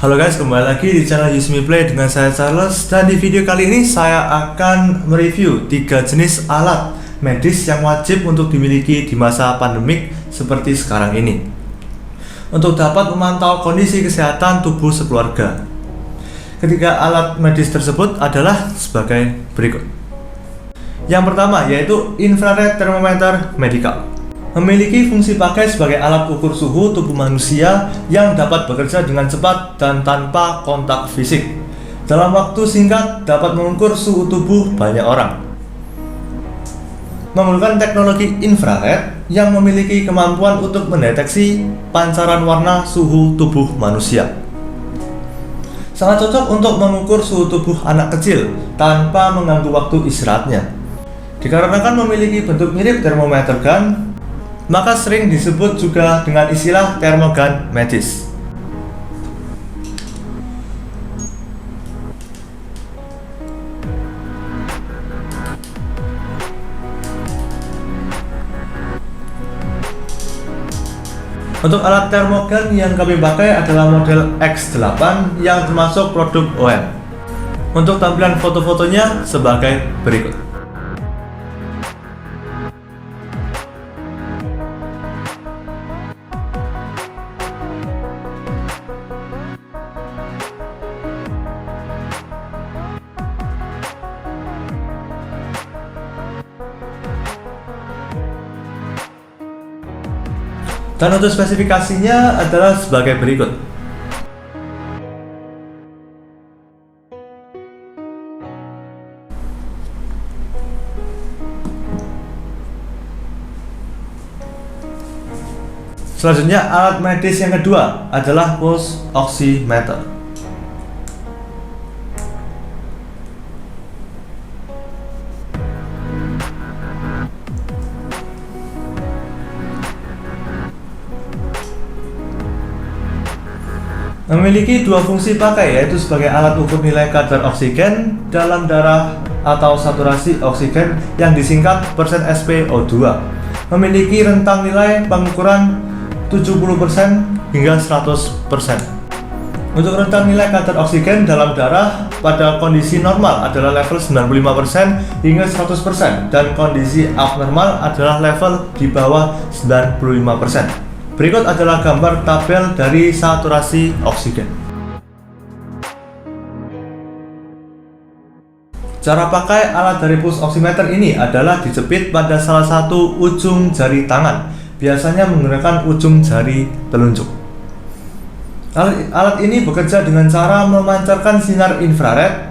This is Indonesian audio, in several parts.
Halo guys, kembali lagi di channel Use Me Play dengan saya Charles. Dan di video kali ini saya akan mereview 3 jenis alat medis yang wajib untuk dimiliki di masa pandemik seperti sekarang ini, untuk dapat memantau kondisi kesehatan tubuh sekeluarga. Ketiga alat medis tersebut adalah sebagai berikut. Yang pertama yaitu infrared thermometer medical. Memiliki fungsi pakai sebagai alat ukur suhu tubuh manusia yang dapat bekerja dengan cepat dan tanpa kontak fisik. Dalam waktu singkat dapat mengukur suhu tubuh banyak orang. Menggunakan teknologi infrared yang memiliki kemampuan untuk mendeteksi pancaran warna suhu tubuh manusia. Sangat cocok untuk mengukur suhu tubuh anak kecil tanpa mengganggu waktu istirahatnya. Dikarenakan memiliki bentuk mirip termometer gun, maka sering disebut juga dengan istilah termogun medis. Untuk alat termogun yang kami pakai adalah model X8 yang termasuk produk OEM. Untuk tampilan foto-fotonya sebagai berikut. Dan untuk spesifikasinya adalah sebagai berikut. Selanjutnya, alat medis yang kedua adalah pulse oximeter. Memiliki dua fungsi pakai, yaitu sebagai alat ukur nilai kadar oksigen dalam darah atau saturasi oksigen yang disingkat %SpO2. Memiliki rentang nilai pengukuran 70% hingga 100%. Untuk rentang nilai kadar oksigen dalam darah pada kondisi normal adalah level 95% hingga 100%, dan kondisi abnormal adalah level di bawah 95%. Berikut adalah gambar tabel dari saturasi oksigen. Cara pakai alat dari pulse oximeter ini adalah dijepit pada salah satu ujung jari tangan, biasanya menggunakan ujung jari telunjuk. Alat ini bekerja dengan cara memancarkan sinar infrared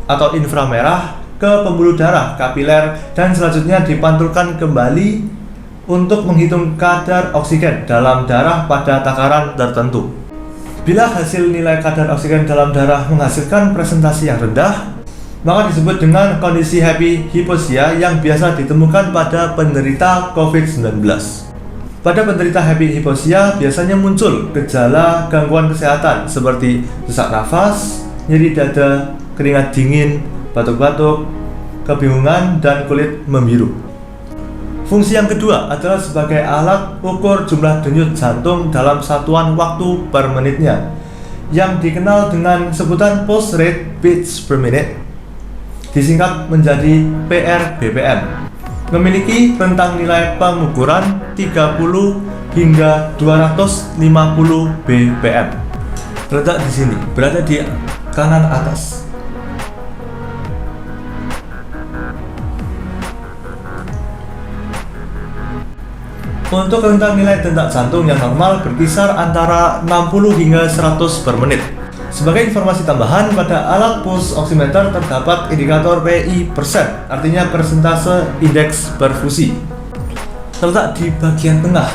atau inframerah ke pembuluh darah kapiler dan selanjutnya dipantulkan kembali untuk menghitung kadar oksigen dalam darah pada takaran tertentu. Bila hasil nilai kadar oksigen dalam darah menghasilkan presentasi yang rendah, maka disebut dengan kondisi happy hypoxia yang biasa ditemukan pada penderita COVID-19. Pada penderita happy hypoxia biasanya muncul gejala gangguan kesehatan seperti sesak nafas, nyeri dada, keringat dingin, batuk-batuk, kebingungan, dan kulit membiru. Fungsi yang kedua adalah sebagai alat ukur jumlah denyut jantung dalam satuan waktu per menitnya, yang dikenal dengan sebutan pulse rate beats per minute, disingkat menjadi PRBPM. Memiliki rentang nilai pengukuran 30 hingga 250 BPM. Terletak di sini, berada di kanan atas. Untuk rentang nilai detak jantung yang normal berkisar antara 60 hingga 100 per menit. Sebagai informasi tambahan, pada alat pulse oximeter terdapat indikator PI%, artinya persentase indeks perfusi, terletak di bagian tengah.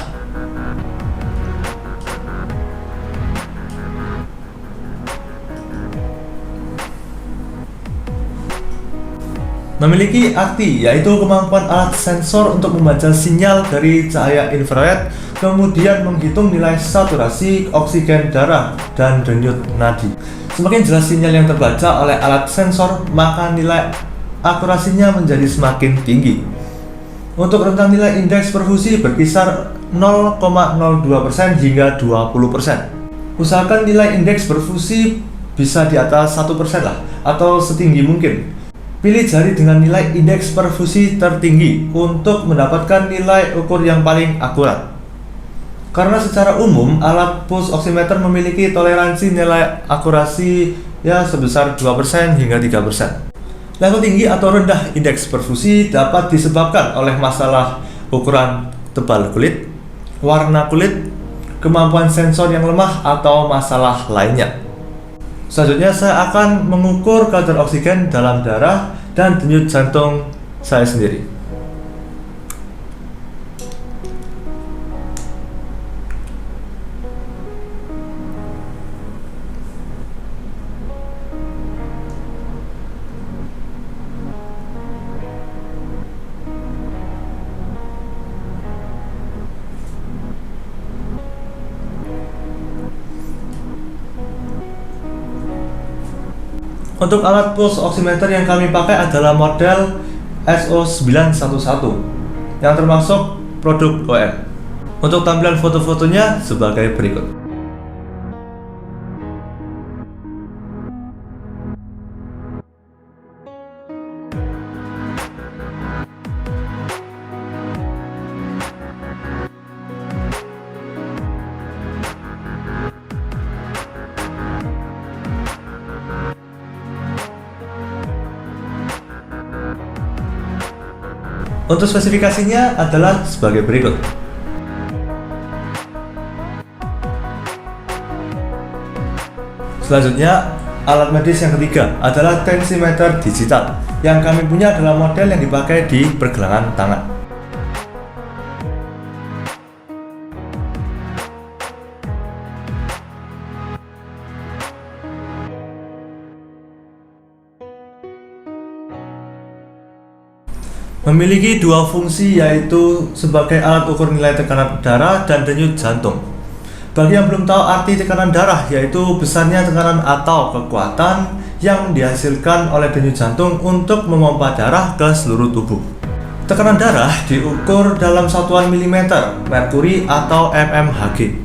Memiliki arti, yaitu kemampuan alat sensor untuk membaca sinyal dari cahaya infrared, kemudian menghitung nilai saturasi oksigen darah dan denyut nadi. Semakin jelas sinyal yang terbaca oleh alat sensor, maka nilai akurasinya menjadi semakin tinggi. Untuk rentang nilai indeks perfusi berkisar 0,02% hingga 20%. Usahakan nilai indeks perfusi bisa di atas 1% lah, atau setinggi mungkin. Pilih jari dengan nilai indeks perfusi tertinggi untuk mendapatkan nilai ukur yang paling akurat. Karena secara umum, alat pulse oximeter memiliki toleransi nilai akurasi sebesar 2% hingga 3%. Level tinggi atau rendah indeks perfusi dapat disebabkan oleh masalah ukuran tebal kulit, warna kulit, kemampuan sensor yang lemah, atau masalah lainnya. Selanjutnya saya akan mengukur kadar oksigen dalam darah dan denyut jantung saya sendiri. Untuk alat pulse oximeter yang kami pakai adalah model SO911 yang termasuk produk OEM. Untuk tampilan foto-fotonya sebagai berikut. Untuk spesifikasinya adalah sebagai berikut. Selanjutnya, alat medis yang ketiga adalah tensimeter digital. Yang kami punya adalah model yang dipakai di pergelangan tangan. Memiliki dua fungsi, yaitu sebagai alat ukur nilai tekanan darah dan denyut jantung. Bagi yang belum tahu arti tekanan darah, yaitu besarnya tekanan atau kekuatan yang dihasilkan oleh denyut jantung untuk memompa darah ke seluruh tubuh. Tekanan darah diukur dalam satuan milimeter, merkuri, atau mmHg.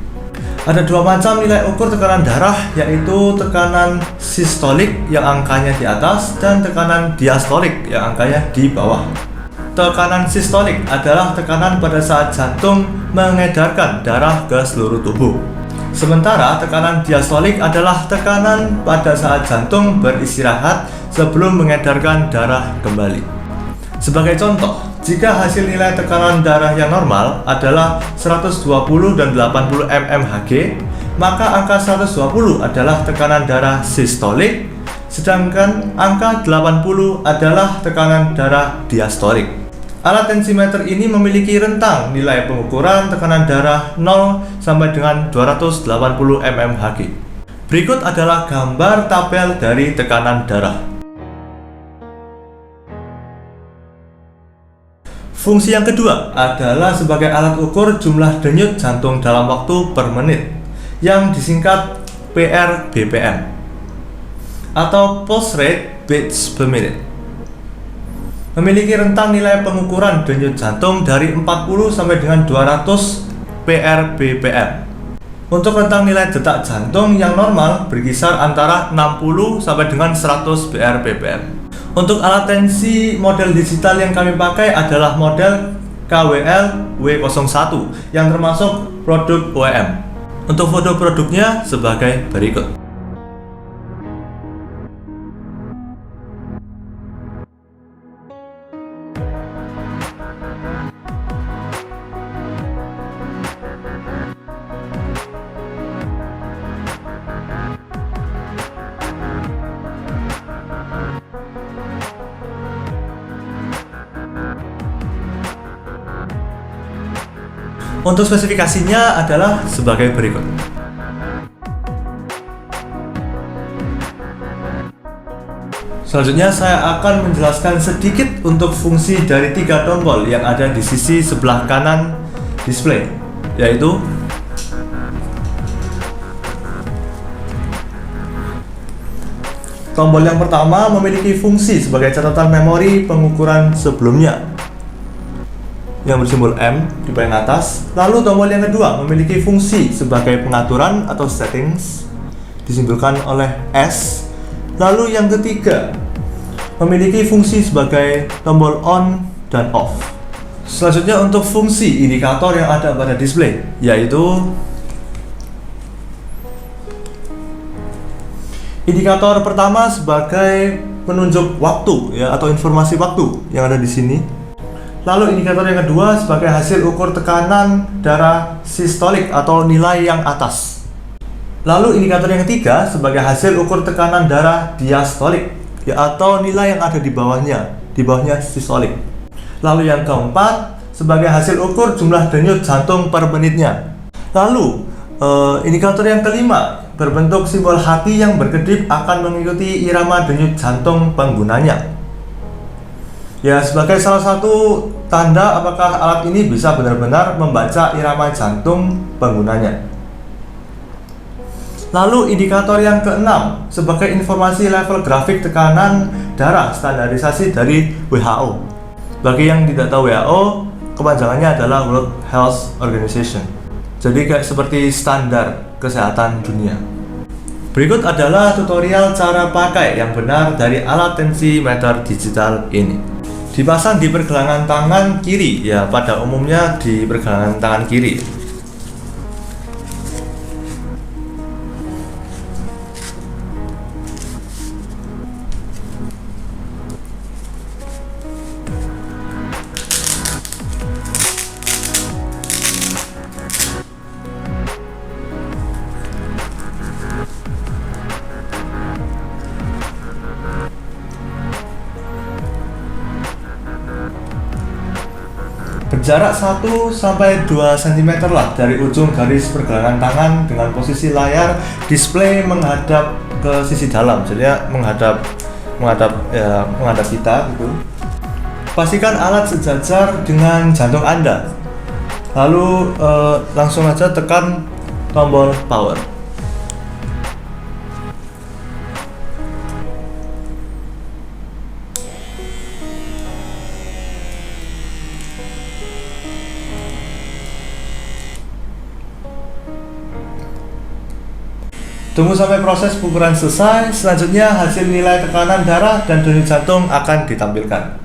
Ada dua macam nilai ukur tekanan darah, yaitu tekanan sistolik yang angkanya di atas dan tekanan diastolik yang angkanya di bawah. Tekanan sistolik adalah tekanan pada saat jantung mengedarkan darah ke seluruh tubuh. Sementara tekanan diastolik adalah tekanan pada saat jantung beristirahat sebelum mengedarkan darah kembali. Sebagai contoh, jika hasil nilai tekanan darah yang normal adalah 120 dan 80 mmHg, maka angka 120 adalah tekanan darah sistolik, sedangkan angka 80 adalah tekanan darah diastolik. Alat tensimeter ini memiliki rentang nilai pengukuran tekanan darah 0 sampai dengan 280 mmHg. Berikut adalah gambar tabel dari tekanan darah. Fungsi yang kedua adalah sebagai alat ukur jumlah denyut jantung dalam waktu per menit, yang disingkat PRBPM atau pulse rate beats per minute. Memiliki rentang nilai pengukuran denyut jantung dari 40 sampai dengan 200 PRBPM. Untuk rentang nilai detak jantung yang normal berkisar antara 60 sampai dengan 100 PRBPM. Untuk alat tensi model digital yang kami pakai adalah model KWL W01 yang termasuk produk OEM. Untuk foto produknya sebagai berikut. Untuk spesifikasinya adalah sebagai berikut. Selanjutnya saya akan menjelaskan sedikit untuk fungsi dari 3 tombol yang ada di sisi sebelah kanan display, yaitu tombol yang pertama memiliki fungsi sebagai catatan memori pengukuran sebelumnya. yang bersimbol M di paling atas. Lalu tombol yang kedua memiliki fungsi sebagai pengaturan atau settings, disimbolkan oleh S. Lalu yang ketiga memiliki fungsi sebagai tombol on dan off. Selanjutnya untuk fungsi indikator yang ada pada display, yaitu indikator pertama sebagai penunjuk waktu ya, atau informasi waktu yang ada di sini. Lalu indikator yang kedua sebagai hasil ukur tekanan darah sistolik atau nilai yang atas. Lalu indikator yang ketiga sebagai hasil ukur tekanan darah diastolik ya, atau nilai yang ada di bawahnya sistolik. Lalu yang keempat sebagai hasil ukur jumlah denyut jantung per menitnya. Lalu indikator yang kelima berbentuk simbol hati yang berkedip akan mengikuti irama denyut jantung penggunanya. Ya, sebagai salah satu tanda apakah alat ini bisa benar-benar membaca irama jantung penggunanya. Lalu indikator yang keenam sebagai informasi level grafik tekanan darah standarisasi dari WHO. Bagi yang tidak tahu WHO, kepanjangannya adalah World Health Organization. Jadi kayak seperti standar kesehatan dunia. Berikut adalah tutorial cara pakai yang benar dari alat tensimeter digital ini. Dipasang di pergelangan tangan kiri ya, pada umumnya di pergelangan tangan kiri. Berjarak 1-2 cm lah dari ujung garis pergelangan tangan dengan posisi layar display menghadap ke sisi dalam, jadi menghadap kita gitu. Pastikan alat sejajar dengan jantung Anda. Lalu langsung aja tekan tombol power. Tunggu sampai proses pengukuran selesai. Selanjutnya hasil nilai tekanan darah dan denyut jantung akan ditampilkan.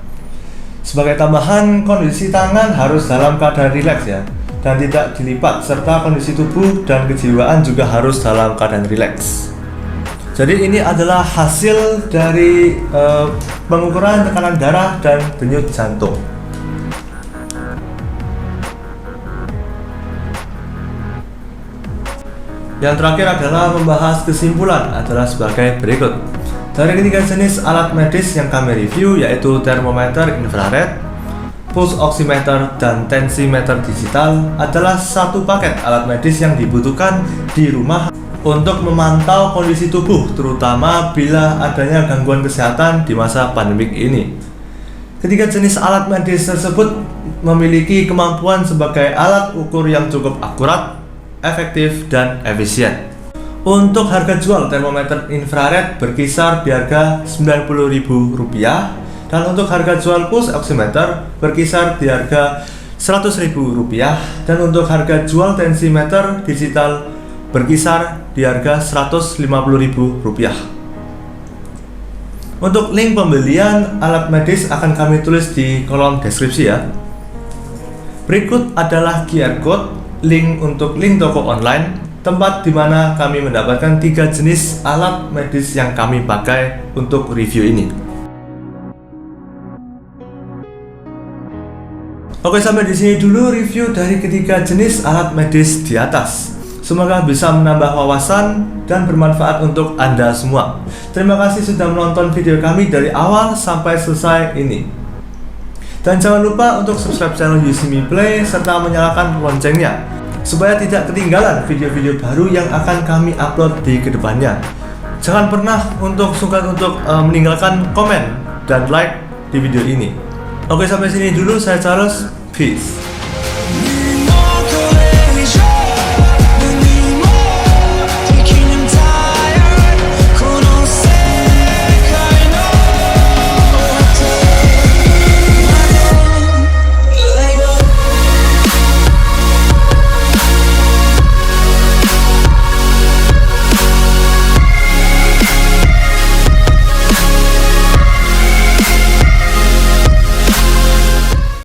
Sebagai tambahan, kondisi tangan harus dalam keadaan rileks ya, dan tidak dilipat, serta kondisi tubuh dan kejiwaan juga harus dalam keadaan rileks. Jadi ini adalah hasil dari pengukuran tekanan darah dan denyut jantung. Yang terakhir adalah membahas kesimpulan adalah sebagai berikut. Dari ketiga jenis alat medis yang kami review, yaitu termometer infrared, pulse oximeter, dan tensimeter digital, adalah satu paket alat medis yang dibutuhkan di rumah untuk memantau kondisi tubuh, terutama bila adanya gangguan kesehatan di masa pandemik ini. Ketiga jenis alat medis tersebut memiliki kemampuan sebagai alat ukur yang cukup akurat, efektif, dan efisien. Untuk harga jual termometer infrared berkisar di harga Rp90.000, dan untuk harga jual pulse oximeter berkisar di harga Rp100.000, dan untuk harga jual tensimeter digital berkisar di harga Rp150.000. Untuk link pembelian alat medis akan kami tulis di kolom deskripsi ya. Berikut adalah QR code link untuk link toko online, tempat di mana kami mendapatkan 3 jenis alat medis yang kami pakai untuk review ini. Oke, sampai di sini dulu review dari ketiga jenis alat medis di atas. Semoga bisa menambah wawasan dan bermanfaat untuk Anda semua. Terima kasih sudah menonton video kami dari awal sampai selesai ini. Dan jangan lupa untuk subscribe channel Usimi Play serta menyalakan loncengnya supaya tidak ketinggalan video-video baru yang akan kami upload di kedepannya. Jangan pernah sungkan untuk meninggalkan komen dan like di video ini. Oke, sampai sini dulu. Saya Charles. Peace.